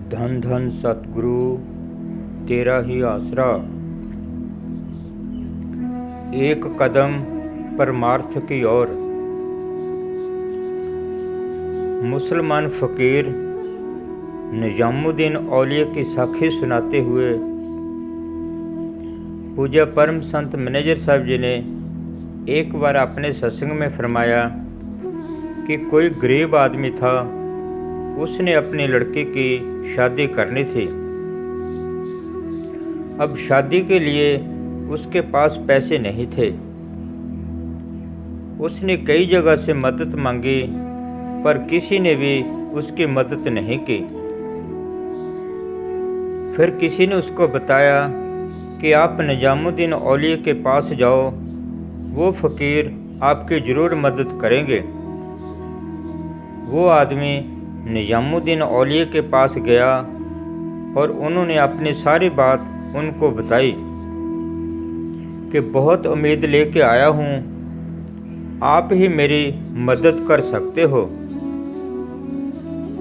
धन धन सतगुरु तेरा ही आसरा। एक कदम परमार्थ की ओर। मुसलमान फ़कीर निजामुद्दीन औलिया की साखी सुनाते हुए पूज्य परम संत मैनेजर साहब जी ने एक बार अपने सत्संग में फरमाया कि कोई गरीब आदमी था, उसने अपनी लड़की की शादी करनी थी। अब शादी के लिए उसके पास पैसे नहीं थे। उसने कई जगह से मदद मांगी, पर किसी ने भी उसकी मदद नहीं की। फिर किसी ने उसको बताया कि आप निजामुद्दीन औलिया के पास जाओ, वो फ़कीर आपकी ज़रूर मदद करेंगे। वो आदमी निजामुद्दीन औलिया के पास गया और उन्होंने अपनी सारी बात उनको बताई कि बहुत उम्मीद लेके आया हूँ, आप ही मेरी मदद कर सकते हो।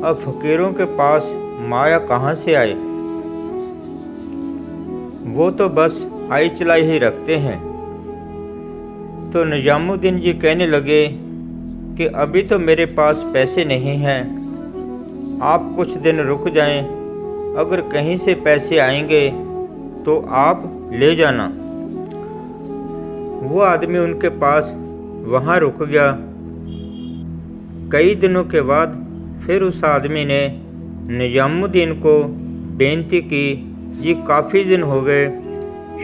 अब फ़कीरों के पास माया कहाँ से आए, वो तो बस आई चलाई ही रखते हैं। तो निजामुद्दीन जी कहने लगे कि अभी तो मेरे पास पैसे नहीं हैं, आप कुछ दिन रुक जाएं, अगर कहीं से पैसे आएंगे तो आप ले जाना। वो आदमी उनके पास वहाँ रुक गया। कई दिनों के बाद फिर उस आदमी ने निजामुद्दीन को बेनती की, जी काफ़ी दिन हो गए,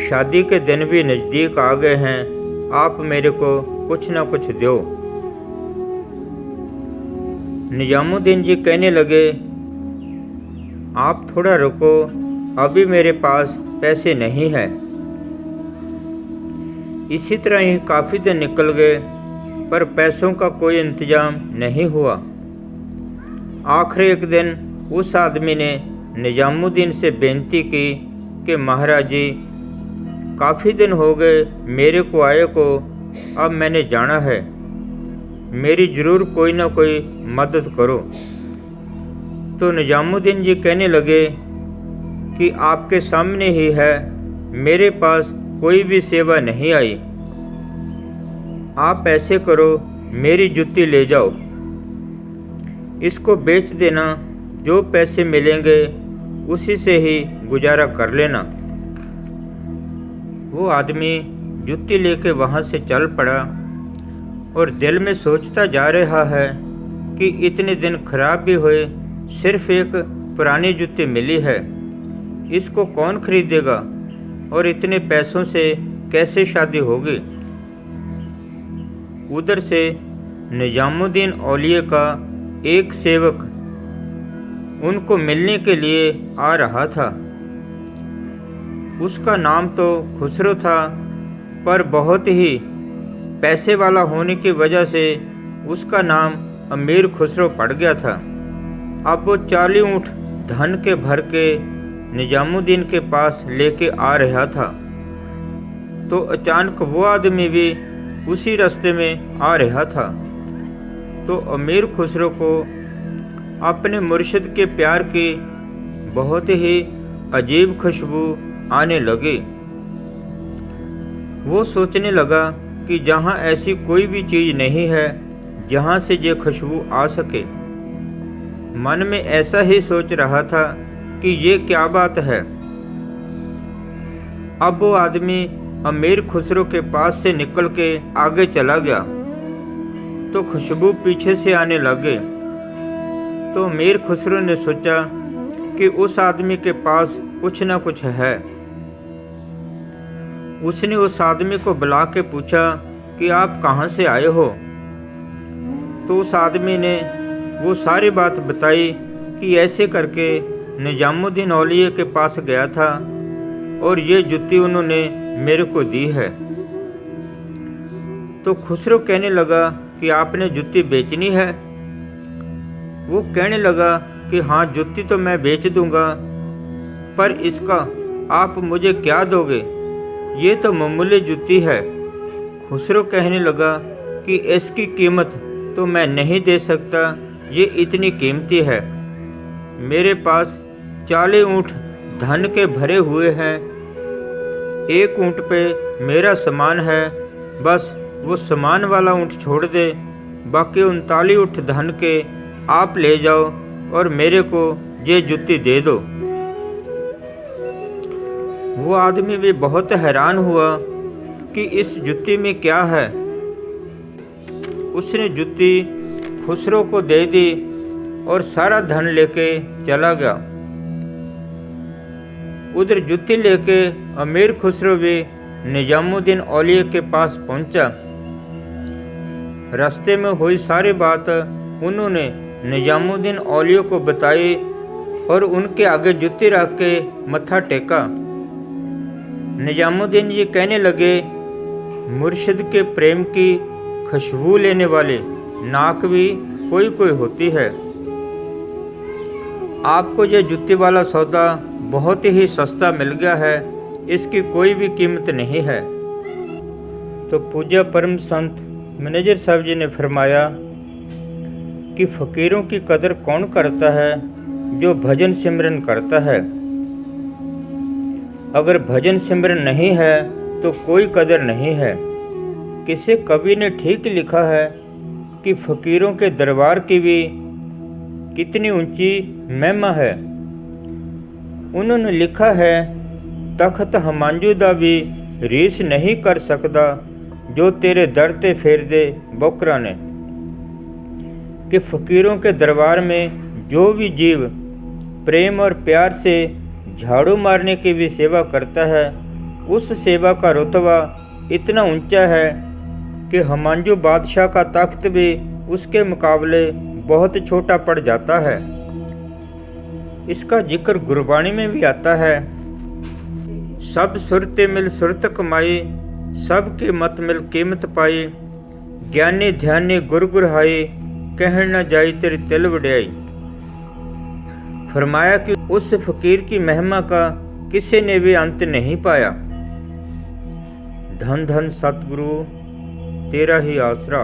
शादी के दिन भी नज़दीक आ गए हैं, आप मेरे को कुछ ना कुछ दो। निजामुद्दीन जी कहने लगे, आप थोड़ा रुको, अभी मेरे पास पैसे नहीं हैं। इसी तरह ही काफ़ी दिन निकल गए, पर पैसों का कोई इंतजाम नहीं हुआ। आखिर एक दिन उस आदमी ने निजामुद्दीन से बेनती की कि महाराज जी, काफ़ी दिन हो गए मेरे को आए को, अब मैंने जाना है, मेरी ज़रूर कोई ना कोई मदद करो। तो निजामुद्दीन जी कहने लगे कि आपके सामने ही है, मेरे पास कोई भी सेवा नहीं आई। आप ऐसे करो, मेरी जूती ले जाओ, इसको बेच देना, जो पैसे मिलेंगे उसी से ही गुजारा कर लेना। वो आदमी जूती लेके वहाँ से चल पड़ा और दिल में सोचता जा रहा है कि इतने दिन खराब भी हुए, सिर्फ एक पुरानी जूती मिली है, इसको कौन खरीदेगा और इतने पैसों से कैसे शादी होगी। उधर से निजामुद्दीन औलिया का एक सेवक उनको मिलने के लिए आ रहा था। उसका नाम तो खुसरो था, पर बहुत ही पैसे वाला होने की वजह से उसका नाम अमीर खुसरो पड़ गया था। अब वो 40 ऊँट धन के भर के निजामुद्दीन के पास लेके आ रहा था। तो अचानक वो आदमी भी उसी रास्ते में आ रहा था। तो अमीर खुसरो को अपने मुर्शिद के प्यार की बहुत ही अजीब खुशबू आने लगी। वो सोचने लगा कि जहाँ ऐसी कोई भी चीज़ नहीं है जहाँ से ये खुशबू आ सके। मन में ऐसा ही सोच रहा था कि ये क्या बात है। अब वो आदमी अमीर खुसरो के पास से निकल के आगे चला गया, तो खुशबू पीछे से आने लगे। तो अमीर खुसरो ने सोचा कि उस आदमी के पास कुछ ना कुछ है। उसने उस आदमी को बुला के पूछा कि आप कहाँ से आए हो। तो उस आदमी ने वो सारी बात बताई कि ऐसे करके निजामुद्दीन औलिया के पास गया था और ये जूती उन्होंने मेरे को दी है। तो खुसरो कहने लगा कि आपने जूती बेचनी है। वो कहने लगा कि हाँ, जूती तो मैं बेच दूंगा, पर इसका आप मुझे क्या दोगे, ये तो मामूली जूती है। खुसरो कहने लगा कि इसकी कीमत तो मैं नहीं दे सकता, ये इतनी कीमती है। मेरे पास 40 ऊँट धन के भरे हुए हैं। एक ऊँट पे मेरा सामान है, बस वो सामान वाला ऊँट छोड़ दे, बाकी 39 ऊँट धन के आप ले जाओ और मेरे को ये जुत्ती दे दो। वो आदमी भी बहुत हैरान हुआ कि इस जुत्ती में क्या है। उसने जुत्ती खुसरो को दे दी और सारा धन लेके चला गया। उधर जुत्ती लेके अमीर खुसरो भी निजामुद्दीन औलिया के पास पहुंचा। रास्ते में हुई सारी बात उन्होंने निजामुद्दीन औलिया को बताई और उनके आगे जुत्ती रख के मत्था टेका। निजामुद्दीन जी कहने लगे, मुर्शिद के प्रेम की खुशबू लेने वाले नाक भी कोई कोई होती है। आपको ये जुत्ती वाला सौदा बहुत ही सस्ता मिल गया है, इसकी कोई भी कीमत नहीं है। तो पूज्य परम संत मैनेजर साहब जी ने फरमाया कि फ़कीरों की कदर कौन करता है? जो भजन सिमरन करता है। अगर भजन सिमरन नहीं है तो कोई कदर नहीं है। किसी कवि ने ठीक लिखा है कि फ़कीरों के दरबार की भी कितनी ऊंची महिमा है। उन्होंने लिखा है, तख्त हमांजू दा भी रीस नहीं कर सकता, जो तेरे दर ते फेर दे बोकरा ने। कि फ़कीरों के दरबार में जो भी जीव प्रेम और प्यार से झाड़ू मारने की भी सेवा करता है, उस सेवा का रुतबा इतना ऊंचा है कि हमांजू बादशाह का तख्त भी उसके मुकाबले बहुत छोटा पड़ जाता है। इसका जिक्र गुरबाणी में भी आता है, सब सुरते मिल सुरत कमाई, सब की मत मिल कीमत पाई, ज्ञानी ध्यानी गुर गुरहाई, कह न जाई तेरी तिल वड्याई। फरमाया कि उस फकीर की महिमा का किसी ने भी अंत नहीं पाया। धन धन सतगुरु तेरा ही आसरा।